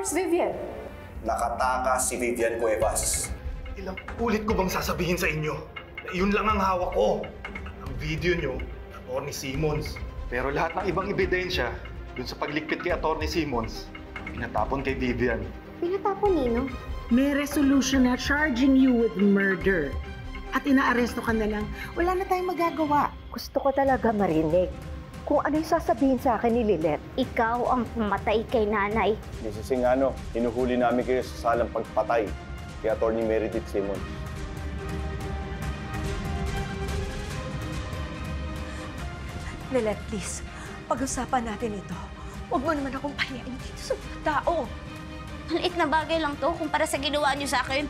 Where's Vivian? Nakatakas si Vivian Cuevas. Ilang ulit ko bang sasabihin sa inyo na iyon lang ang hawak ko? Ang video nyo, Atty. Simmons. Pero lahat ng ibang ebidensya dun sa pagligpit kay Atty. Simmons, pinatapon kay Vivian. Pinatapon, Nino? May resolution na charging you with murder. At inaaresto ka na lang, wala na tayong magagawa. Gusto ko talaga marinig kung ano yung sasabihin sa akin ni Lilet. Ikaw ang pumatay kay nanay. Mrs. Singano, hinuhuli namin kayo sa salang pagpatay kay Atty. Meredith Simmons. Lilet, please. Pag-usapan natin ito. Huwag mo naman akong pahiyain dito sa mga tao. Maliit na bagay lang to kumpara sa ginawa niyo sa akin.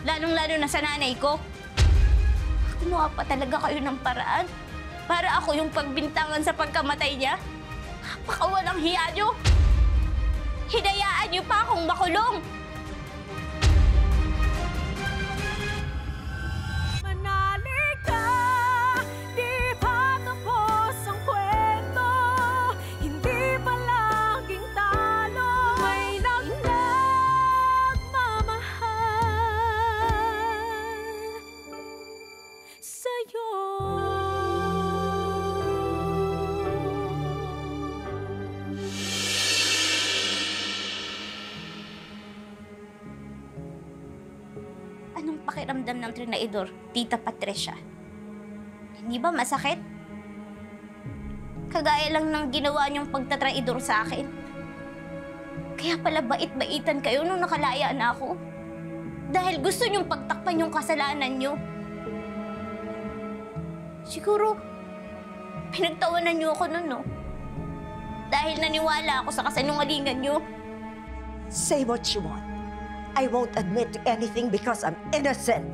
Lalong-lalo na sa nanay ko. Gumawa pa talaga kayo ng paraan para ako yung pagbintangan sa pagkamatay niya. Napakawalang hiya niyo. Hinayaan niyo pa akong makulong. Manali ka, di pa tapos ang kwento. Hindi pa laging talo. May nagmamahal sa'yo. Anong pakiramdam ng trinaidor, Tita Patricia? Hindi ba masakit? Kagaya lang ng ginawa niyong pagtatraidor sa akin. Kaya pala bait-baitan kayo nung nakalaya na ako. Dahil gusto niyong pagtakpan yung kasalanan niyo. Siguro, pinagtawanan niyo ako nun, no? Dahil naniwala ako sa kasinungalingan niyo. Say what you want. I won't admit to anything because I'm innocent.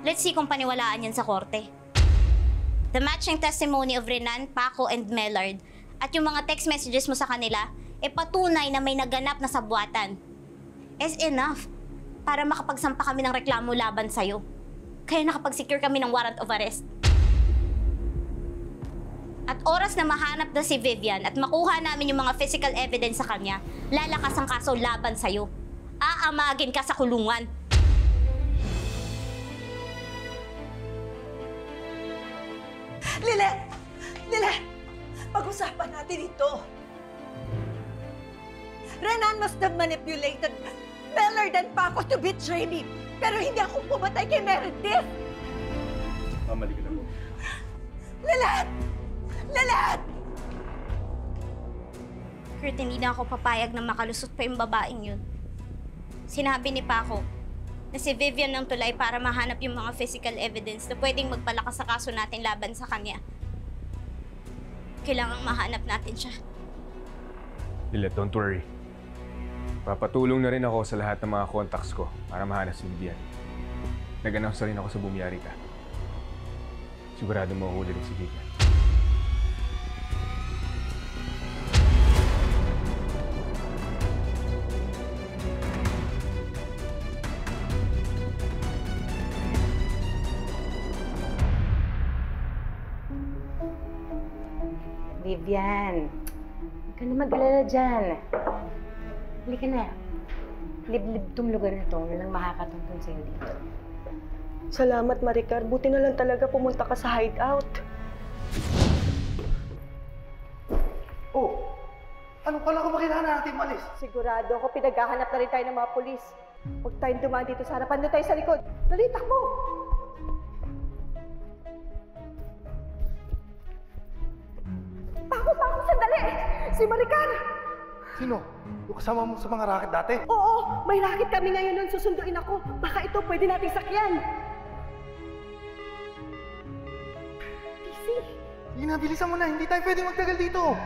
Let's see kung paniwalaan yan sa korte. The matching testimony of Renan, Paco, and Mellard at yung mga text messages mo sa kanila patunay na may naganap na sabuatan. Is enough para makapagsampa kami ng reklamo laban sa'yo. Kaya nakapag-secure kami ng warrant of arrest. At oras na mahanap na si Vivian at makuha namin yung mga physical evidence sa kanya, lalakas ang kaso laban sa'yo. Aamagin ka sa kulungan. Lilet! Lilet! Pag-usapan natin ito. Renan must have manipulated Mellard and Paco to betray me. Pero hindi ako pumatay kay Meredith. Mamali ka na po. Lilet! Lilet! Kurt, hindi na ako papayag na makalusot pa yung babaeng yun. Sinabi ni Paco na si Vivian ang tulay para mahanap yung mga physical evidence na pwedeng magpalakas sa kaso natin laban sa kanya. Kailangang mahanap natin siya. Lilet, don't worry. Papatulong na rin ako sa lahat ng mga contacts ko para mahanap si Vivian. Nag-announce na rin ako sa Bumiyari ka. Sigurado mahuhuli rin si Vivian. Vivian, huwag ka na mag-alala dyan. Halika na. Liblib tong lugar na to. Walang makakatungtong sa'yo dito. Salamat, Maricar. Buti na lang talaga pumunta ka sa hideout. Oh, ano pala kung kailangan natin malis? Sigurado ako pinaghahanap na rin tayo ng mga pulis. Huwag tayong dumaan dito sa harapan. Doon tayo sa likod. Dali, takbo! Takbo, sandali! Si Maricar! Sino? Yung kasama mo sa mga racket dati? Oo, may racket kami ngayon nun. Susunduin ako. Baka ito pwede nating sakyan. Easy. Sige na, bilisan mo na. Hindi tayo pwede magtagal dito.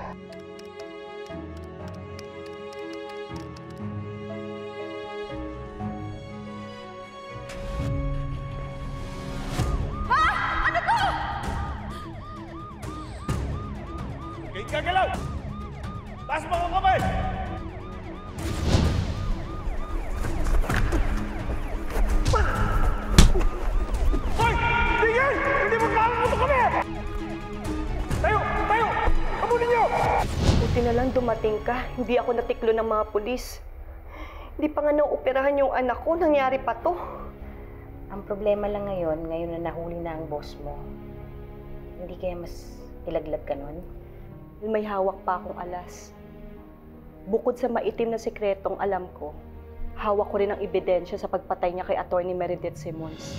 Gagalaw! Taas mo ang kamay! Nung dumating ka, hindi ako natiklo ng mga pulis. Hindi pa nga nauoperahan yung anak ko, nangyari pa to. Ang problema lang ngayon na nahuli na ang boss mo, hindi kaya mas ilaglag ka nun? May hawak pa akong alas. Bukod sa maitim na sikretong alam ko, hawak ko rin ang ebidensya sa pagpatay niya kay Atty. Meredith Simmons.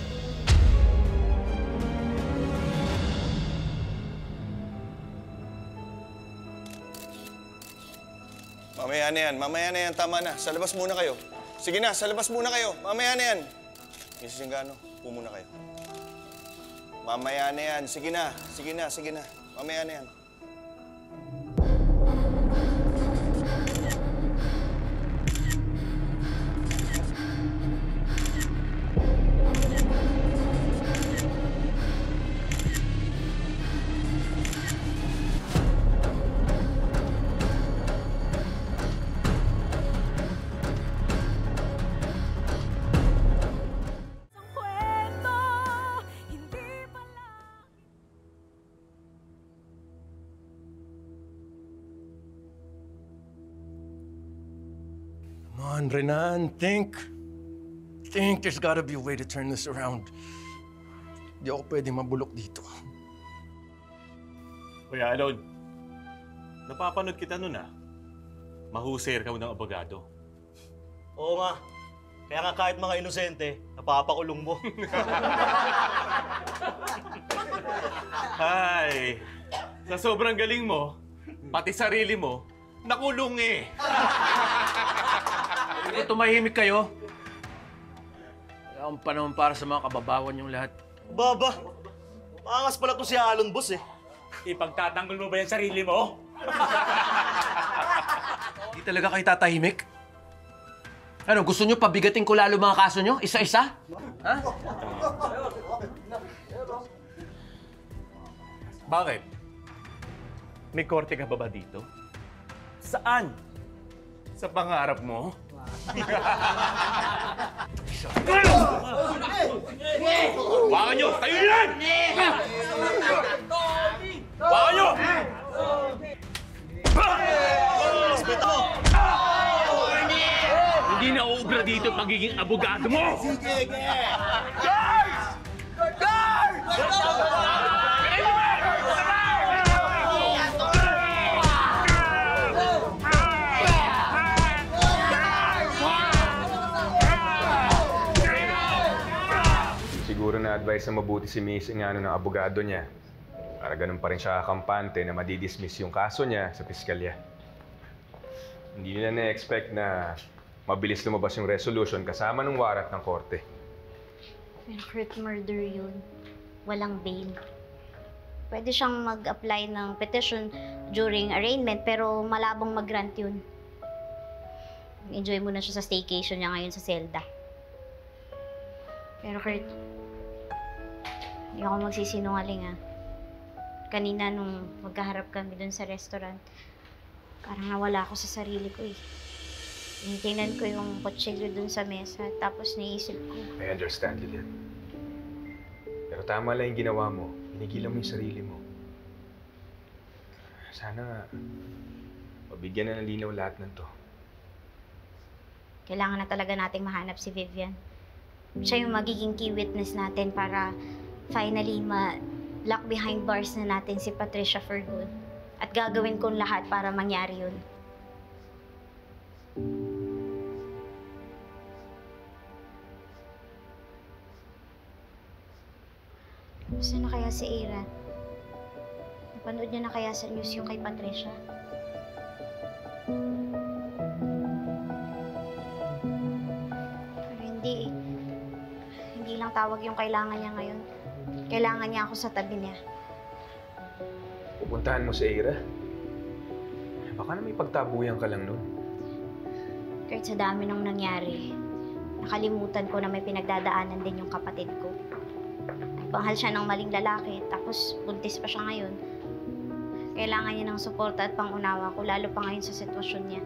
Mamaya na yan, tama na. Sa labas muna kayo. Sige na, sa labas muna kayo. Mamaya na yan. Mrs. Engano, muna kayo. Mamaya na yan. Sige na. Mamaya na yan. Come on, Renan, think. Think there's gotta be a way to turn this around. Hindi ako pwedeng mabulok dito. Kuya Alon, napapanood kita nun Mahusay ka ng abogado. Oo nga. Kaya nga kahit mga inosente, napapakulong mo. Ay, sa sobrang galing mo, pati sarili mo, nakulong Hindi tumahimik kayo. Wala akong panahon para sa mga kababawan yung lahat. Baba, maangas pala to si Alon, boss Ipagtatanggol mo ba yung sarili mo? Hindi talaga kayo tatahimik? Ano, gusto nyo pabigatin ko lalo mga kaso nyo? Isa-isa? Ha? Bakit? May korte ka ba dito? Saan? Sa pangarap mo? Wakan nyo! Tayo yan! Wakan nyo! Hindi na uubra dito ang pagiging abogado mo! Guards! Siguro na-advise na mabuti si Miss Engano ng abogado niya. Para ganun pa rin siya kakampante na madidismiss yung kaso niya sa piskalya. Hindi nila na-expect na mabilis lumabas yung resolution kasama ng warrant ng korte. Pero Kurt, murder yun. Walang bail. Pwede siyang mag-apply ng petition during arraignment pero malabong mag-grant yun. Enjoy muna siya sa staycation niya ngayon sa Zelda. Pero Kurt, hindi ako magsisinungaling Kanina nung magkaharap kami dun sa restaurant, parang nawala ako sa sarili ko Tingnan ko yung kutsilyo dun sa mesa, tapos naisip ko. I understand, Lilian. Pero tama lang yung ginawa mo. Pinigilan mo yung sarili mo. Sana nga, mabigyan na ng linaw lahat ng to. Kailangan na talaga nating mahanap si Vivian. Siya yung magiging key witness natin para finally lock behind bars na natin si Patricia for good. At gagawin kong lahat para mangyari yun. Gusto na kaya si Aaron? Napanood niya na kaya sa news yung kay Patricia? Pero hindi Hindi lang tawag yung kailangan niya ngayon. Kailangan niya ako sa tabi niya. Pupuntahan mo si Ira. Baka na may pagtabuyan ka lang nun. Kahit sa dami nung nangyari, nakalimutan ko na may pinagdadaanan din yung kapatid ko. Nagpanghal siya ng maling lalaki, tapos buntis pa siya ngayon. Kailangan niya ng suporta at pangunawa ko, lalo pa ngayon sa sitwasyon niya.